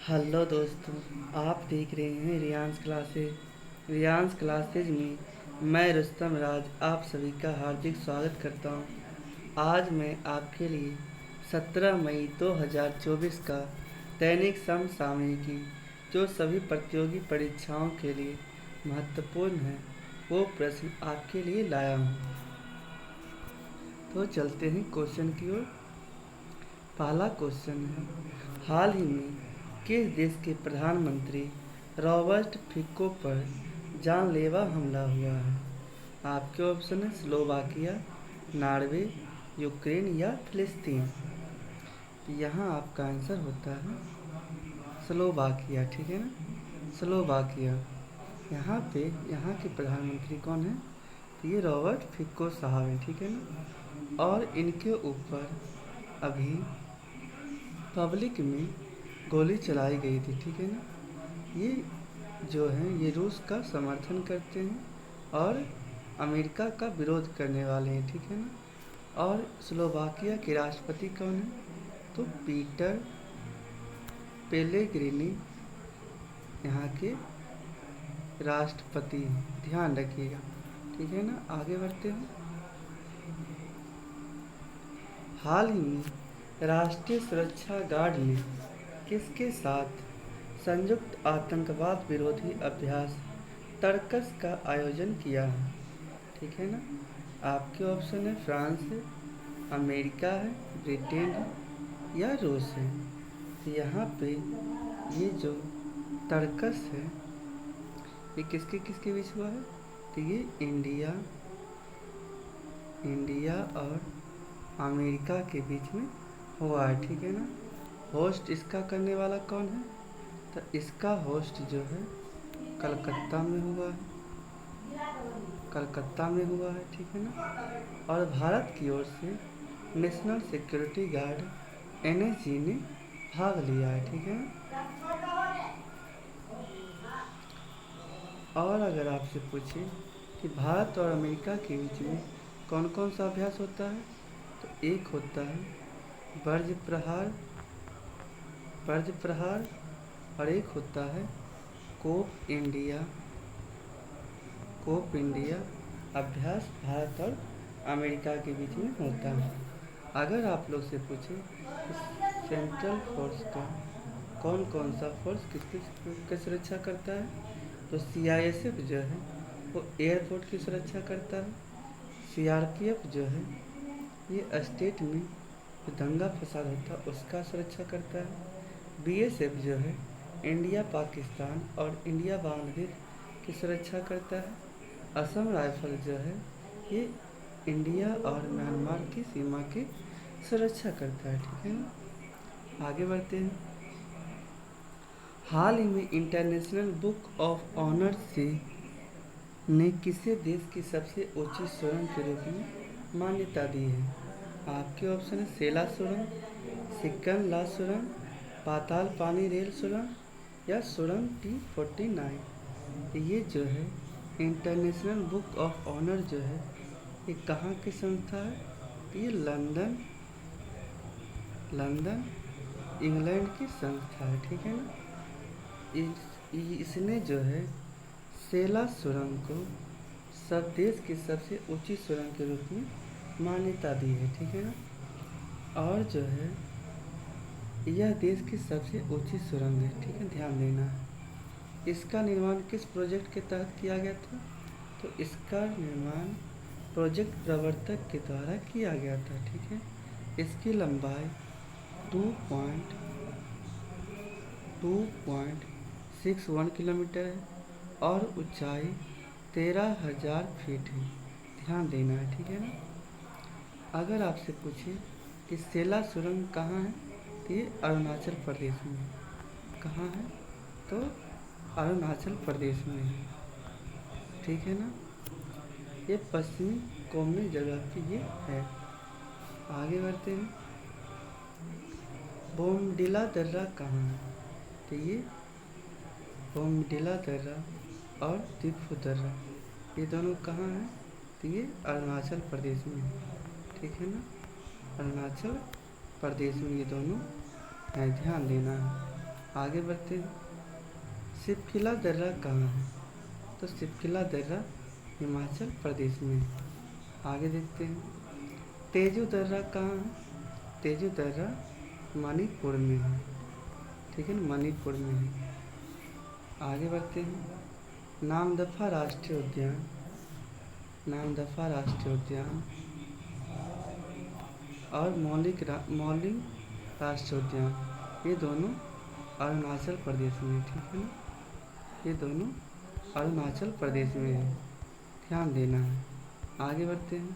Hello दोस्तों, आप देख रहे हैं रियांस क्लासेज में मैं रुस्तम राज आप सभी का हार्दिक स्वागत करता हूं। आज मैं आपके लिए 17 मई 2024 का दैनिक समसामयिकी जो सभी प्रतियोगी परीक्षाओं के लिए महत्वपूर्ण है वो प्रश्न आपके लिए लाया हूं। तो चलते हैं क्वेश्चन की ओर। पहला क्वेश्चन है, हाल ही में किस देश के प्रधानमंत्री रॉबर्ट फिको पर जानलेवा हमला हुआ है? आपके ऑप्शन है स्लोवाकिया, नॉर्वे, यूक्रेन या फिलिस्तीन। यहाँ आपका आंसर होता है स्लोवाकिया, ठीक है ना, स्लोवाकिया। यहाँ के प्रधानमंत्री कौन है? तो ये रॉबर्ट फिको साहब हैं, ठीक है ना। और इनके ऊपर अभी पब्लिक में गोली चलाई गई थी, ठीक है ना। ये जो है ये रूस का समर्थन करते हैं और अमेरिका का विरोध करने वाले हैं, ठीक है ना। और स्लोवाकिया के राष्ट्रपति कौन है? तो पीटर पेलेग्रिनी यहाँ के राष्ट्रपति, ध्यान रखिएगा, ठीक है ना। आगे बढ़ते हैं। हाल ही में राष्ट्रीय सुरक्षा गार्ड ने किसके साथ संयुक्त आतंकवाद विरोधी अभ्यास तर्कस का आयोजन किया है? ठीक है ना। आपके ऑप्शन है फ्रांस है, अमेरिका है, ब्रिटेन है या रूस है। तो यहाँ पे ये जो तर्कस है ये किसके किसके बीच हुआ है? तो ये इंडिया और अमेरिका के बीच में हुआ है, ठीक है ना। होस्ट इसका करने वाला कौन है? तो इसका होस्ट जो है कलकत्ता में हुआ है, ठीक है ना। और भारत की ओर से नेशनल सिक्योरिटी गार्ड एनएसजी ने भाग लिया है, ठीक है ना। और अगर आपसे पूछे कि भारत और अमेरिका के बीच में कौन कौन सा अभ्यास होता है, तो एक होता है वज्र प्रहार और एक होता है कोप इंडिया अभ्यास भारत और अमेरिका के बीच में होता है। अगर आप लोग से पूछे सेंट्रल फोर्स का कौन कौन सा फोर्स किसकी सुरक्षा करता है, तो सीआईएसएफ जो है वो एयरपोर्ट की सुरक्षा करता है। सीआरपीएफ जो है ये स्टेट में जो दंगा फसाद होता है उसका सुरक्षा करता है। बीएसएफ जो है इंडिया पाकिस्तान और इंडिया बांग्लादेश की सुरक्षा करता है। असम राइफल जो है ये इंडिया और म्यांमार की सीमा की सुरक्षा करता है, ठीक है ना। आगे बढ़ते हैं। हाल ही में इंटरनेशनल बुक ऑफ ऑनर से ने किसे देश की सबसे ऊंची सुरंग के रूप में मान्यता दी है? आपके ऑप्शन है सेला सुरंग, सिक्कन ला सुरंग, पाताल पानी रेल सुरंग या सुरंग T49। ये जो है इंटरनेशनल बुक ऑफ ऑनर जो है ये कहाँ की संस्था है? ये लंदन इंग्लैंड की संस्था है, ठीक है ना। इसने जो है सेला सुरंग को सब देश की सबसे ऊंची सुरंग के रूप में मान्यता दी है, ठीक है ना। और जो है यह देश की सबसे ऊंची सुरंग है, ठीक है, ध्यान देना है। इसका निर्माण किस प्रोजेक्ट के तहत किया गया था? तो इसका निर्माण प्रोजेक्ट प्रवर्तक के द्वारा किया गया था, ठीक है। इसकी लंबाई 2.61 किलोमीटर है और ऊंचाई 13,000 फीट है, ध्यान देना है, ठीक है ना। अगर आपसे पूछे कि सेला सुरंग कहाँ है, तो ये अरुणाचल प्रदेश में है। कहाँ है? तो अरुणाचल प्रदेश में है, ठीक है ना। ये पश्चिमी कोमनी जगह की ये है। आगे बढ़ते हैं। बोमडिला दर्रा कहाँ है? तो ये बोमडिला दर्रा और दिफू दर्रा ये दोनों कहाँ हैं? तो ये अरुणाचल प्रदेश में है, ठीक है ना। अरुणाचल प्रदेश में ये दोनों हैं, ध्यान देना है। आगे बढ़ते हैं। सिपकिला दर्रा कहाँ है? तो सिपकिला दर्रा हिमाचल प्रदेश में है। आगे देखते हैं। तेजू दर्रा कहाँ है? तेजू दर्रा मणिपुर में है। ठीक है ना, मणिपुर में है। आगे बढ़ते हैं। नामदफा राष्ट्रीय उद्यान, नामदफा राष्ट्रीय उद्यान और मौलिक राष्ट्रीय उद्यान, ये दोनों अरुणाचल प्रदेश में, ठीक है ना, ये दोनों अरुणाचल प्रदेश में है, ध्यान देना है। आगे बढ़ते हैं।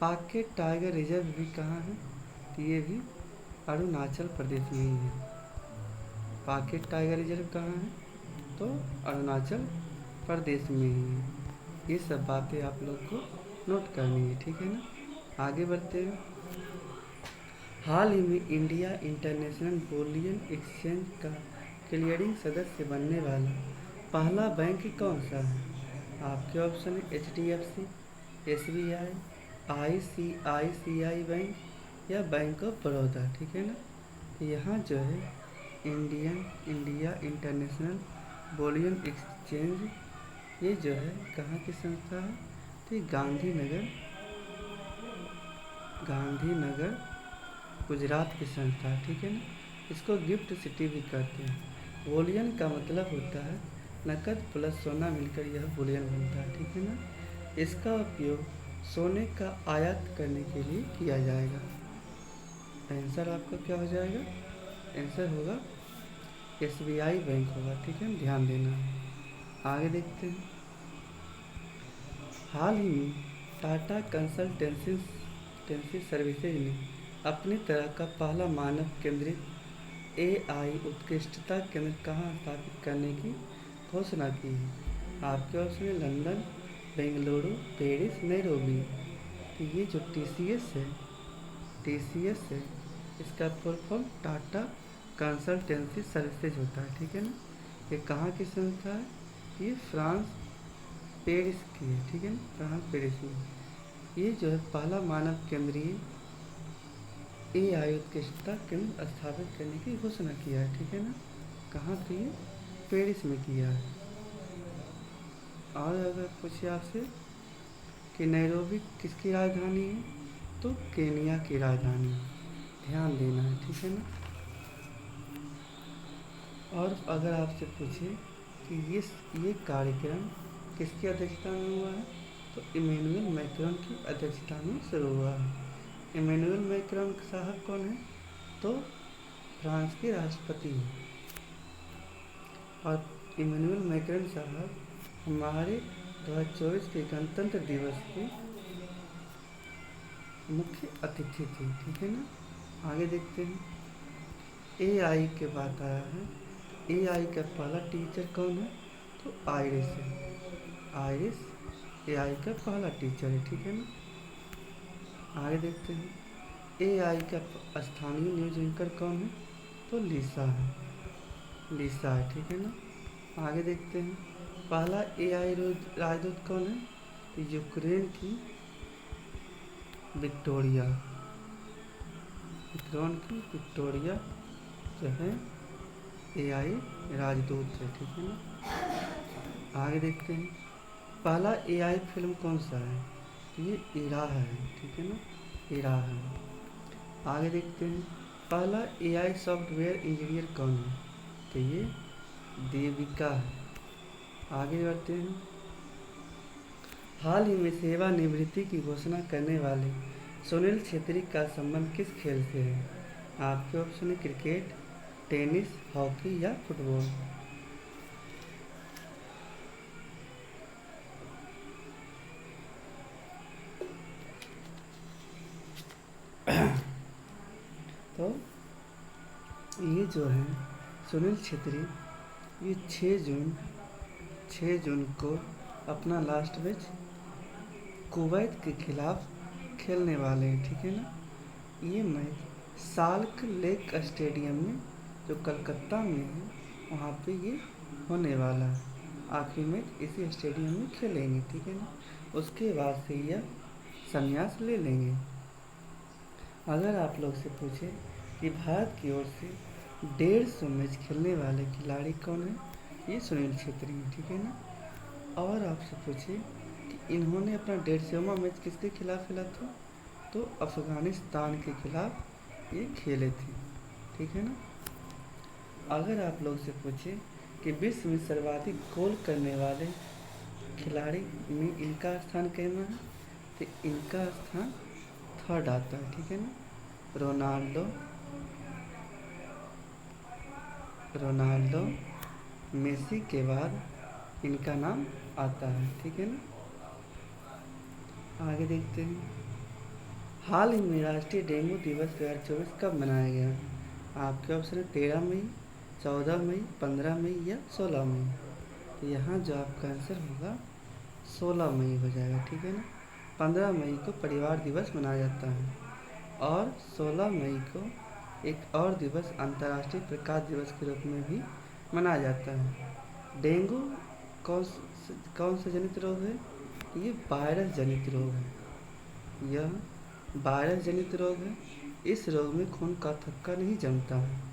पाके टाइगर रिजर्व भी कहाँ है? तो ये भी अरुणाचल प्रदेश में ही है। पाके टाइगर रिजर्व कहाँ है? तो अरुणाचल प्रदेश में ही है। ये सब बातें आप लोग को नोट करनी है, ठीक है ना। आगे बढ़ते हैं। हाल ही में इंडिया इंटरनेशनल बुलियन एक्सचेंज का क्लियरिंग सदस्य बनने वाला पहला बैंक कौन सा है? आपके ऑप्शन है HDFC, SBI, ICICI बैंक या बैंक ऑफ बड़ौदा, ठीक है ना। यहाँ जो है इंडिया इंटरनेशनल बुलियन एक्सचेंज, ये जो है कहाँ की संस्था है? तो गांधीनगर गुजरात की संस्था है, ठीक है ना। इसको गिफ्ट सिटी भी कहते हैं। बुलियन का मतलब होता है नकद प्लस सोना मिलकर यह बुलियन बनता है, ठीक है ना। इसका उपयोग सोने का आयात करने के लिए किया जाएगा। आंसर आपका क्या हो जाएगा? आंसर होगा SBI बैंक होगा, ठीक है, ध्यान देना। आगे देखते हैं। हाल ही में टाटा कंसल्टेंसी सर्विसेज ने अपनी तरह का पहला मानव केंद्रित AI उत्कृष्टता केंद्र कहाँ स्थापित करने की घोषणा की है? आपके ऑप्शन है लंदन, बेंगलुरु, पेरिस, नैरोबी। तो ये जो TCS है, इसका full form Tata consultancy services होता है, ठीक है ना। ये कहाँ की संस्था है? ये फ्रांस पेरिस की है, ठीक है ना, फ्रांस पेरिस में। ये जो है पहला मानव केंद्रीय AI उत्कृष्टता केंद्र स्थापित करने की घोषणा किया है, ठीक है ना। कहाँ की है? पेरिस में किया है। और अगर पूछे आपसे कि नैरोबी किसकी राजधानी है, तो केनिया की राजधानी है, ध्यान देना है, ठीक है ना। और अगर आपसे पूछे कि ये कार्यक्रम किसकी अध्यक्षता में हुआ है, तो इमैनुअल मैक्रोन की अध्यक्षता में शुरू हुआ है। इमैनुअल मैक्रोन साहब कौन है? तो फ्रांस के राष्ट्रपति हैं। और इमैनुअल मैक्रोन साहब हमारे 2024 के गणतंत्र दिवस के मुख्य अतिथि थे, ठीक है ना। आगे देखते हैं। AI के बात आया है। AI का पहला टीचर कौन है? तो आइरिस है। आइरिस AI का पहला टीचर है, ठीक है ना। आगे देखते हैं। AI का स्थानीय न्यूज एंकर कौन है? तो लिसा है, ठीक है ना। आगे देखते हैं। पहला AI राजदूत कौन है? तो यूक्रेन की विक्टोरिया जो है AI राजदूत है, ठीक है ना। आगे देखते हैं। पहला AI फिल्म कौन सा है? तो ये इरा है, ठीक है ना, इरा है। आगे देखते हैं। पहला AI सॉफ्टवेयर इंजीनियर कौन है? तो ये देविका है। आगे बढ़ते हैं। हाल ही में सेवानिवृत्ति की घोषणा करने वाले सुनील छेत्री का संबंध किस खेल से है? आपके ऑप्शन है क्रिकेट, टेनिस, हॉकी या फुटबॉल। तो ये जो है सुनील छेत्री, ये 6 जून को अपना लास्ट मैच कुवैत के खिलाफ खेलने वाले हैं, ठीक है ना। ये मैच साल्क लेक स्टेडियम में, जो कलकत्ता में है, वहाँ पे ये होने वाला है। आखिरी मैच इसी स्टेडियम में खेलेंगे, ठीक है ना। उसके बाद से यह संन्यास ले लेंगे। अगर आप लोग से पूछे कि भारत की ओर से 150 मैच खेलने वाले खिलाड़ी कौन है? ये सुनील छेत्री हैं, ठीक है ना। और आपसे पूछे कि इन्होंने अपना 150वां मैच किसके खिलाफ खेला था? तो अफगानिस्तान के खिलाफ ये खेले थे, ठीक है ना। अगर आप लोग से पूछे कि विश्व में सर्वाधिक गोल करने वाले खिलाड़ी में इनका स्थान कहना है, तो इनका स्थान थर्ड आता है, ठीक है ना। रोनाल्डो रोनाल्डो मेसी के बाद इनका नाम आता है, ठीक है ना। आगे देखते हैं। हाल ही में राष्ट्रीय डेंगू दिवस 2024 कब मनाया गया? आपके ऑप्शन है 13 मई, 14 मई, 15 मई या 16 मई। तो यहाँ जो आपका आंसर होगा 16 मई हो जाएगा, ठीक है ना। 15 मई को परिवार दिवस मनाया जाता है और 16 मई को एक और दिवस अंतर्राष्ट्रीय प्रकाश दिवस के रूप में भी मनाया जाता है। डेंगू कौन सा जनित रोग है? ये वायरस जनित रोग है। यह वायरस जनित रोग है। इस रोग में खून का थक्का नहीं जमता है।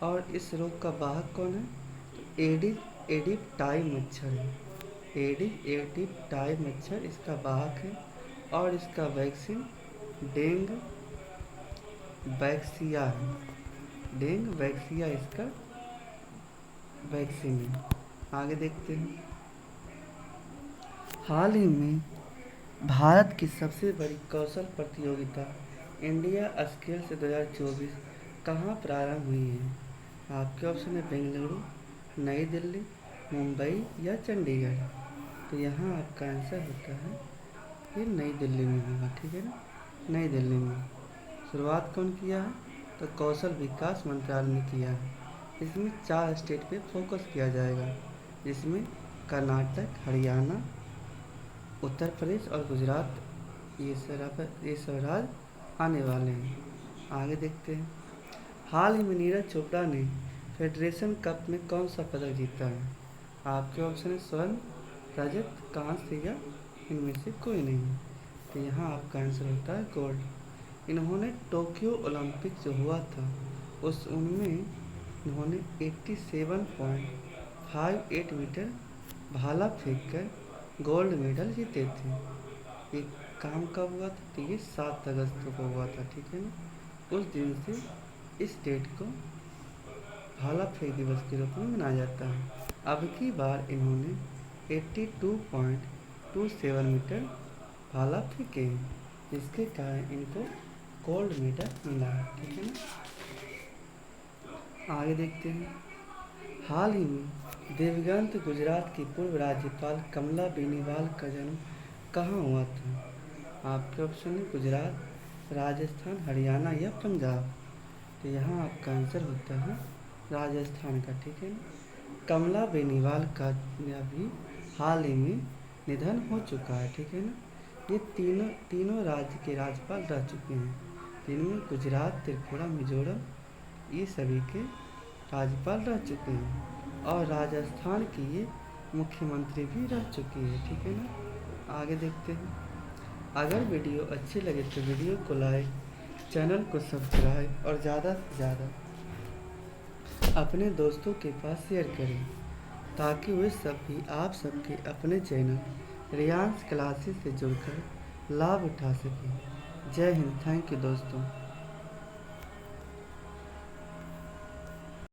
और इस रोग का वाहक कौन है? तो एडिप्टाई मच्छर है। एडिप्टाई मच्छर इसका वाहक है और इसका वैक्सीन डेंग वैक्सिया है। डेंग वैक्सिया इसका वैक्सीन है। आगे देखते हैं। हाल ही में भारत की सबसे बड़ी कौशल प्रतियोगिता इंडिया स्किल्स 2024 कहाँ प्रारंभ हुई है? आपके ऑप्शन है बेंगलुरु, नई दिल्ली, मुंबई या चंडीगढ़। तो यहाँ आपका आंसर होता है ये नई दिल्ली में होगा, ठीक है ना। नई दिल्ली में शुरुआत कौन किया है? तो कौशल विकास मंत्रालय ने किया है। इसमें 4 स्टेट पे फोकस किया जाएगा, जिसमें कर्नाटक, हरियाणा, उत्तर प्रदेश और गुजरात ये सब राज्य आने वाले हैं। आगे देखते हैं। हाल ही में नीरज चोपड़ा ने फेडरेशन कप में कौन सा पदक जीता है? आपके ऑप्शन है स्वर्ण, रजत, कांस्य या इनमें से कोई नहीं। तो यहाँ आपका आंसर होता है गोल्ड। इन्होंने टोक्यो ओलंपिक जो हुआ था उनमें इन्होंने 87.58 मीटर भाला फेंक कर गोल्ड मेडल जीते थे। ये काम कब हुआ था? तो ये 7 अगस्त को हुआ था, ठीक है ना। उस दिन से इस डेट को भाला फेंक दिवस के रूप में मनाया जाता है। अब की बार इन्होंने 82.27 मीटर भाला फेंके हैं, जिसके कारण इनको गोल्ड मेडल मिला है, ठीक है ना। आगे देखते हैं। हाल ही में दिवंगत गुजरात की पूर्व राज्यपाल कमला बेनीवाल का जन्म कहाँ हुआ था? आपके ऑप्शन है गुजरात, राजस्थान, हरियाणा या पंजाब। तो यहाँ आपका आंसर होता है राजस्थान का, ठीक है ना। कमला बेनीवाल का भी हाल ही में निधन हो चुका है, ठीक है ना। ये तीनों राज्य के राज्यपाल रह चुके हैं, जिनमें गुजरात, त्रिपुरा, मिजोरम ये सभी के राज्यपाल रह चुके हैं और राजस्थान की ये मुख्यमंत्री भी रह चुकी है, ठीक है ना। आगे देखते हैं। अगर वीडियो अच्छी लगे तो वीडियो को लाइक, चैनल को सब्सक्राइब और ज़्यादा से ज़्यादा अपने दोस्तों के पास शेयर करें, ताकि वे सब भी आप सबके अपने चैनल रियांस क्लासेस से जुड़कर लाभ उठा सकें। जय हिंद। थैंक यू दोस्तों।